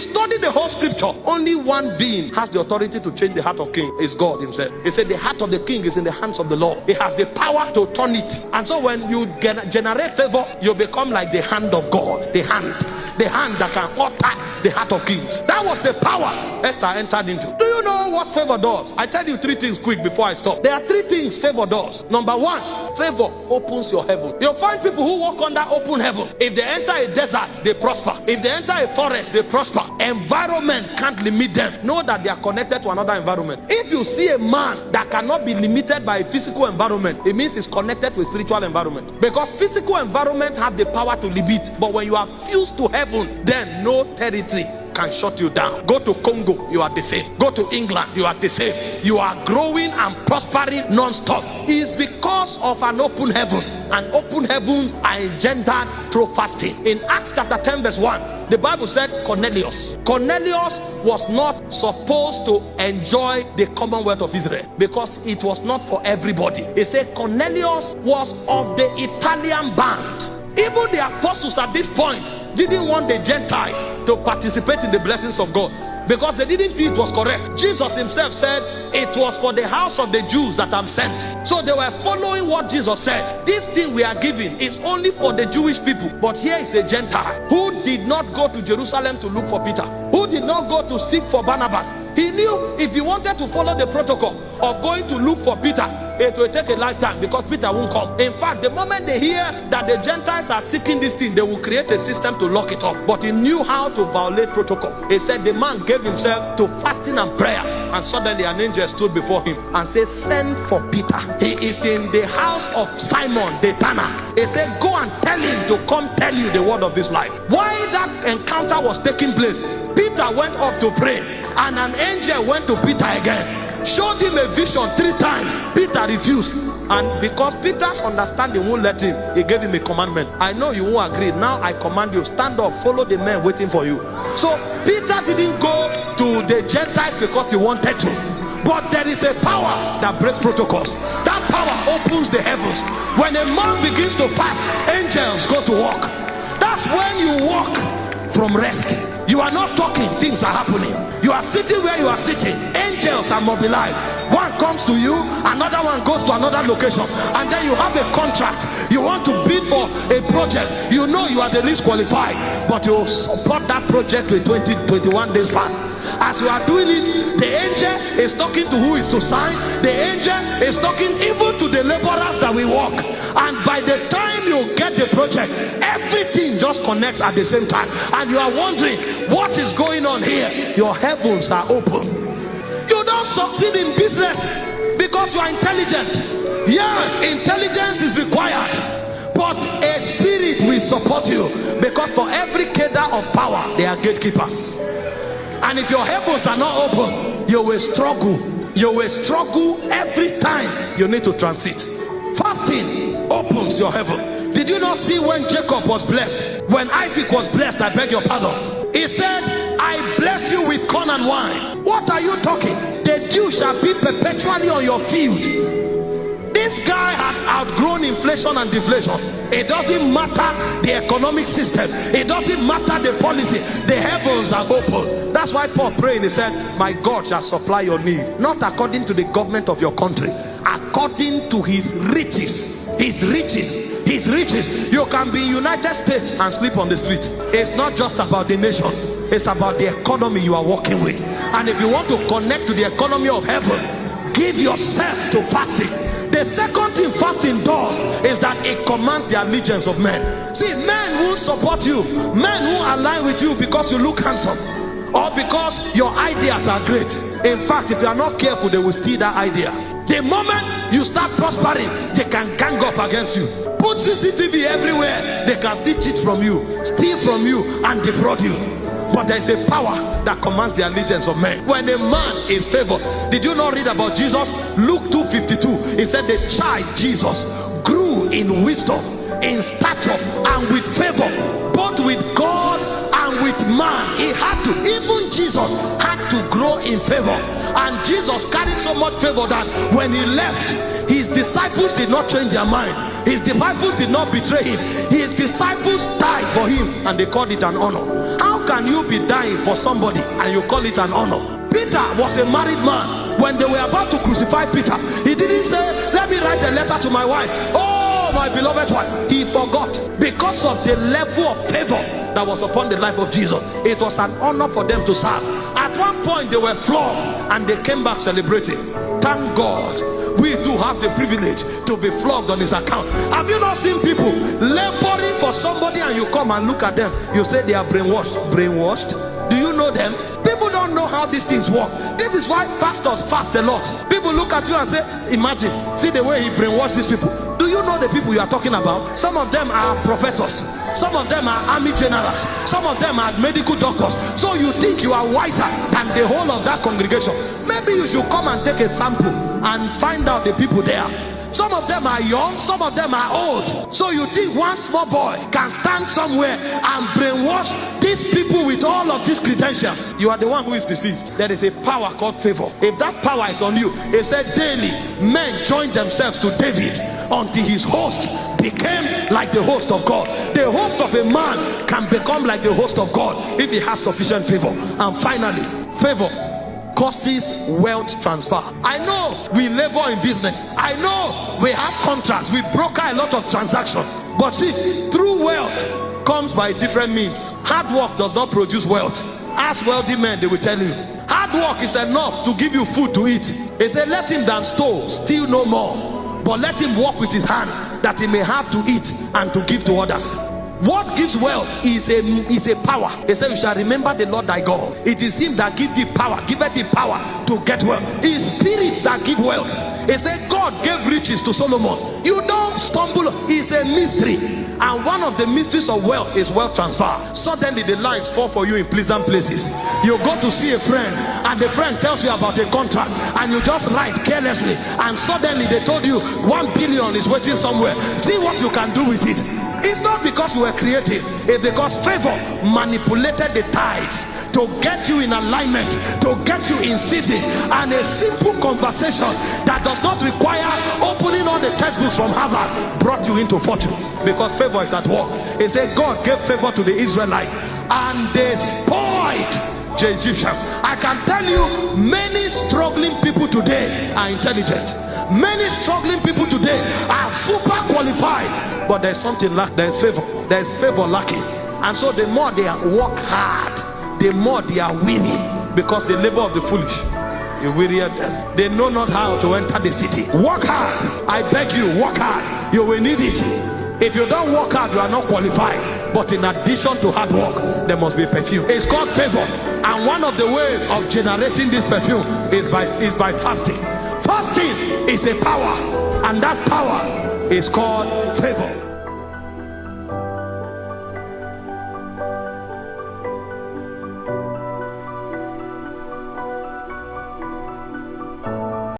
study the whole scripture, only one being has the authority to change the heart of king. It's God himself. He said the heart of the king is in the hands of the Lord. He has the power to turn it. And so when you generate favor, you become like the hand of God. The hand that can utter the heart of kings. That was the power Esther entered into. Do you know what favor does? I tell you three things quick before I stop. There are three things favor does. Number one, favor opens your heaven. You'll find people who walk under open heaven. If they enter a desert, they prosper. If they enter a forest, they prosper. Environment can't limit them. Know that they are connected to another environment. If you see a man that cannot be limited by a physical environment, it means he's connected to a spiritual environment. Because physical environment have the power to limit. But when you are fused to heaven, then no territory can shut you down. Go to Congo, you are the same. Go to England, you are the same. You are growing and prospering non-stop. It's because of an open heaven. And open heavens are engendered through fasting. In Acts chapter 10 verse 1, the Bible said Cornelius was not supposed to enjoy the commonwealth of Israel because it was not for everybody. It said Cornelius was of the Italian band. Even the apostles at this point didn't want the Gentiles to participate in the blessings of God because they didn't feel it was correct. Jesus himself said it was for the house of the Jews that I'm sent. So they were following what Jesus said. This thing we are giving is only for the Jewish people. But here is a Gentile who did not go to Jerusalem to look for Peter, who did not go to seek for Barnabas. He knew if he wanted to follow the protocol of going to look for Peter, it will take a lifetime because Peter won't come. In fact, the moment they hear that the Gentiles are seeking this thing, they will create a system to lock it up. But he knew how to violate protocol. He said the man gave himself to fasting and prayer, and suddenly an angel stood before him and said, send for Peter. He is in the house of Simon the Tanner. He said, go and tell him to come tell you the word of this life. While that encounter was taking place, Peter went up to pray, and an angel went to Peter again, showed him a vision 3 times. Peter refused, and because Peter's understanding won't let him, he gave him a commandment. I know you won't agree. Now I command you, stand up, follow the men waiting for you. So Peter didn't go to the Gentiles because he wanted to, but there is a power that breaks protocols. That power opens the heavens. When a man begins to fast, angels go to work. That's when you walk from rest. You are not talking, things are happening. You are sitting where you are sitting, angels are mobilized. One comes to you, another one goes to another location, and then you have a contract. You want to bid for a project. You know you are the least qualified, but you support that project with 21 days fast. As you are doing it, the angel is talking to who is to sign. The angel is talking even to the laborers that will work. And by the time you get the project, everything just connects at the same time. And you are wondering, what is going on here? Your heavens are open. You don't succeed in business because you are intelligent. Yes, intelligence is required, but a spirit will support you, because for every cadre of power there are gatekeepers. And if your heavens are not open, you will struggle. You will struggle every time you need to transit. Fasting opens your heaven. Did you not see when Jacob was blessed? When Isaac was blessed, I beg your pardon, he said, I bless you with corn and wine. What are you talking? The dew shall be perpetually on your field. This guy had outgrown inflation and deflation. It doesn't matter the economic system. It doesn't matter the policy. The heavens are open. That's why Paul prayed. He said, my God shall supply your need, not according to the government of your country, according to his riches. His riches. His riches. You can be in United States and sleep on the street. It's not just about the nation. It's about the economy you are working with. And if you want to connect to the economy of heaven, give yourself to fasting. The second thing fasting does is that it commands the allegiance of men. See, men who support you, men who align with you because you look handsome, or because your ideas are great. In fact, if you are not careful, they will steal that idea. The moment you start prospering, they can gang up against you. Put CCTV everywhere, they can still cheat from you, steal from you, and defraud you. But there is a power that commands the allegiance of men. When a man is favored, did you not read about Jesus? Luke 2:52. He said the child Jesus grew in wisdom, in stature, and with favor, both with God and with man. He had to, even Jesus had to grow in favor. And Jesus carried so much favor that when he left, his disciples did not change their mind. His disciples did not betray him. His disciples died for him, and they called it an honor. How can you be dying for somebody and you call it an honor? Peter was a married man. When they were about to crucify Peter, he didn't say, let me write a letter to my wife. Oh, my beloved wife. He forgot. Because of the level of favor that was upon the life of Jesus, it was an honor for them to serve. At one point they were flogged and they came back celebrating. Thank God we do have the privilege to be flogged on his account. Have you not seen people laboring for somebody and you come and look at them, you say they are brainwashed? Do you know them? People don't know how these things work. This is why pastors fast a lot. People look at you and say, imagine, see the way he brainwashed these people. Do you know the people you are talking about? Some of them are professors, some of them are army generals, some of them are medical doctors. So you think you are wiser than the whole of that congregation. Maybe you should come and take a sample and find out the people there. Some of them are young, some of them are old. So you think one small boy can stand somewhere and brainwash these people with all of these credentials? You are the one who is deceived. There is a power called favor. If that power is on you, it said daily men joined themselves to David until his host became like the host of God. The host of a man can become like the host of God if he has sufficient favor. And finally, favor causes wealth transfer. I know we labor in business. I know we have contracts. We broker a lot of transactions. But see, true wealth comes by different means. Hard work does not produce wealth. Ask wealthy men, they will tell you. Hard work is enough to give you food to eat. They say, let him that stole steal no more, but let him work with his hand that he may have to eat and to give to others. What gives wealth is a power. He said, you shall remember the Lord thy God. It is him that gives thee power, giveth thee power to get wealth. It is spirits that give wealth. He said God gave riches to Solomon. You don't stumble. It's a mystery. And one of the mysteries of wealth is wealth transfer. Suddenly the lines fall for you in pleasant places. You go to see a friend and the friend tells you about a contract and you just write carelessly, and suddenly they told you 1 billion is waiting somewhere. See what you can do with it. It's not because you were creative, it's because favor manipulated the tides to get you in alignment, to get you in season. And a simple conversation that does not require opening all the textbooks from Harvard brought you into fortune, because favor is at work. He said God gave favor to the Israelites and they spoiled the Egyptians. I can tell you, many struggling people today are intelligent. Many struggling people today are super qualified, but there's something like there's favor lacking. And so the more they work hard, the more they are weary, because the labor of the foolish is wearier them. They know not how to enter the city. Work hard. I beg you, work hard. You will need it. If you don't work hard, you are not qualified. But in addition to hard work, there must be perfume. It's called favor. And one of the ways of generating this perfume is by fasting. Fasting is a power, and that power is called favor.